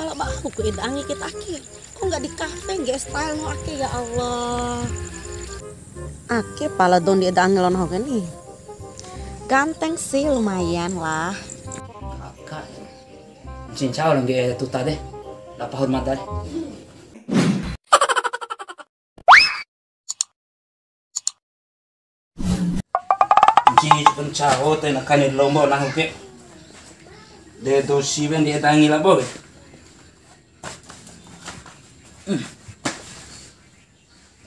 Malah aku ke idangi kita aki. Kok nggak di kafe nggak style no aki ya Allah. Aki pala don di idangi lo no nih. Ganteng sih lumayan lah. Kakak, cincau lang di tuta deh, lapa hormat deh. Cincin pencau teh nak kanil lombo lah oke. De dosi ben di idangi lah boge.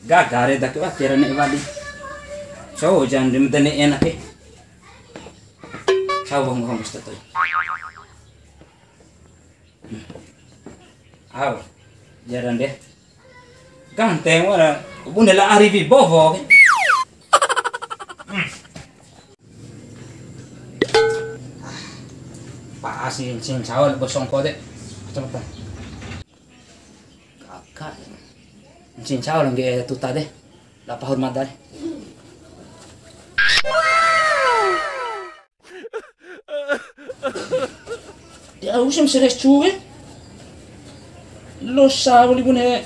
Gagare dak wa tera ne wali. Ciao jan dim dene enak eh. Ciao bang gusto to. Aw, jaran deh. Ganteng wala. Bunda la arrivi bovo. Paasin cincau bosong kode. Coba. Kakak. Cincau lang di tuta deh. Lapa hormat deh. Dia usam seres cuwe. Lo sa boli bune.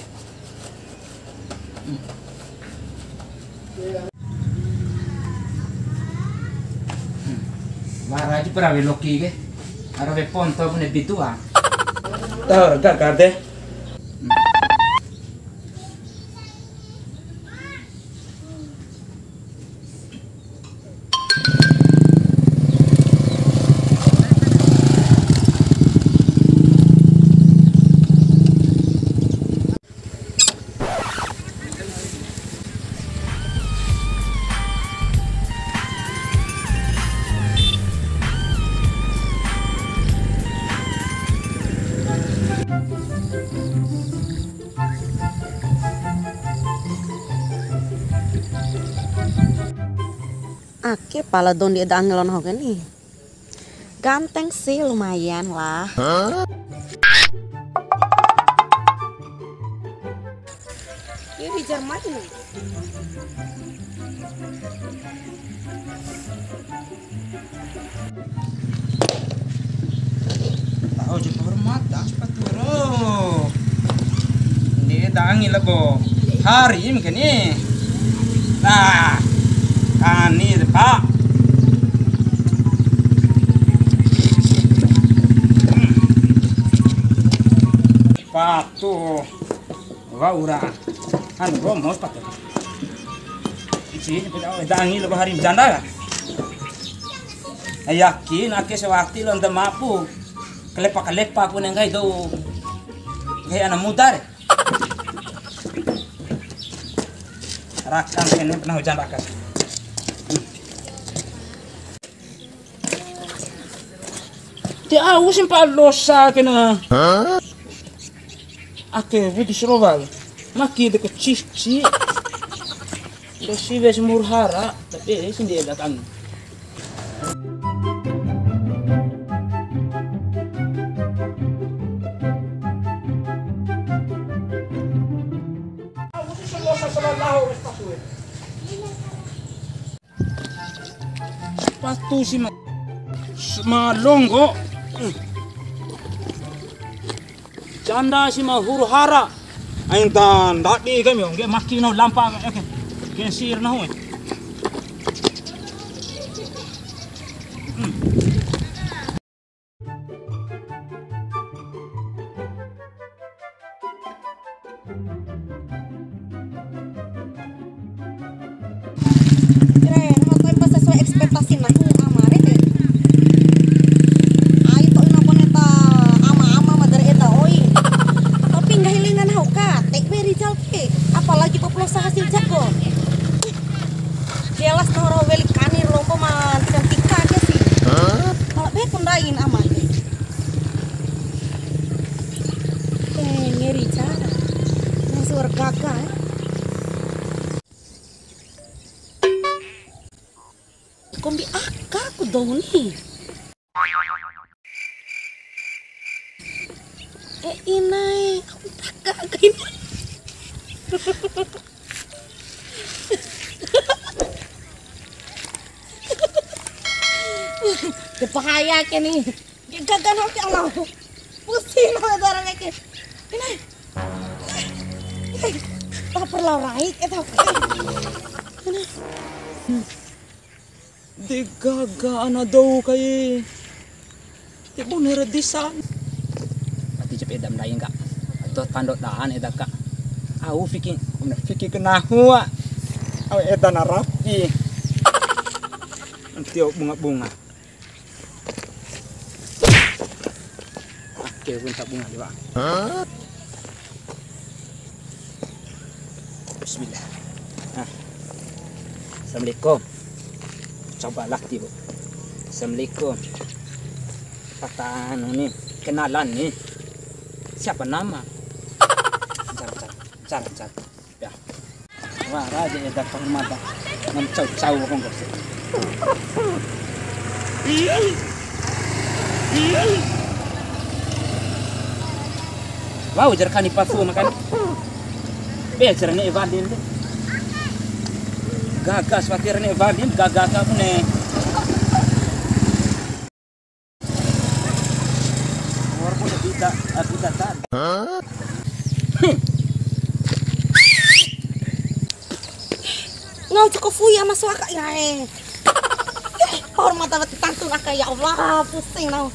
Mara di para veloki ke. Ara ve ponto bune bitua. Tahu gak deh. Aki pala don di idangi lo no nih. Ganteng sih lumayan lah. Ini di Jerman nih. Tahu je hormat das paturo. Di idangi lah bo. Hari mungkin ni. Nah. Kanir pak. Patu. Waura. Anu romos patu. Isi pada dangi lo hari janda. Yakin ake sewakti lo nda mapu. Kelepa pun enggak itu. Kayak anak muda deh. Rakan kene pernah hujan rakas. Dia aku simpan losa kena. Ake budi seroval. Maki deket cici. Dosi wes murhara tapi sendiri datang. Sepatu si malonggo. Janda si mahuru hara. Aing tan dati kami nge maki no lampa oke. Kensir na ho. Keren, mau pas sesuai ekspektasi nah amare deh. Ayo to ina poneta ama-ama madar eta oi. Tapi enggak hilingan hau ka, tek beri jalke. Apalagi populasi hasil jago. Jelas toro weli kanir lompo man cantika ke sih. Kalau be pendain aman. Ngeri cara. Masuk kakak. Kombi aku dong nih. Inai, aku kakak ini. Kepahaya ke nih. Gagal nanti Allah. Pusing lah darah ake. Ini. Tak perlu raik eta. Ini. Di gaga ana daw kay. Ti bener disan. Ati cepet dam daing kak. Atau tandok daan eta kak. Aku fikir kena hua. Awe eta na rapi. Nanti bunga-bunga. Oke, pun tak bunga juga. Bismillah. Nah. Assalamualaikum. Cobalah tibu. Assalamualaikum. Kata nih, kenalan nih. Siapa nama? Car. Ya. Wah, raja ya dapat mata. Mencau-cau kong kok. Wow, jarkan ni pafu makan. Bejar ni Evalin deh. Gagas wakir ni Evalin, gagas aku nih. Orang pun tidak tak. Ngau cukup fuya masuk akak ya hormat amat tantun akak ya Allah pusing nau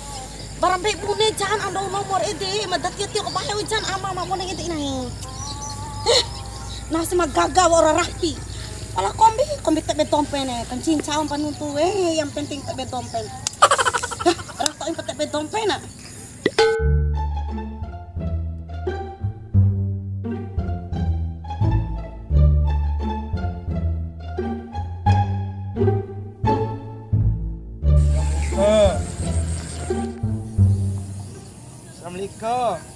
barang baik pune jangan anda nomor ide madat ya tiok bahaya jangan ama mak pune ide ini nasi mah gagal orang rapi ala kombi tak betompen kan cincau panuntu yang penting tak betompen ratok tak betompen nak Assalamualaikum.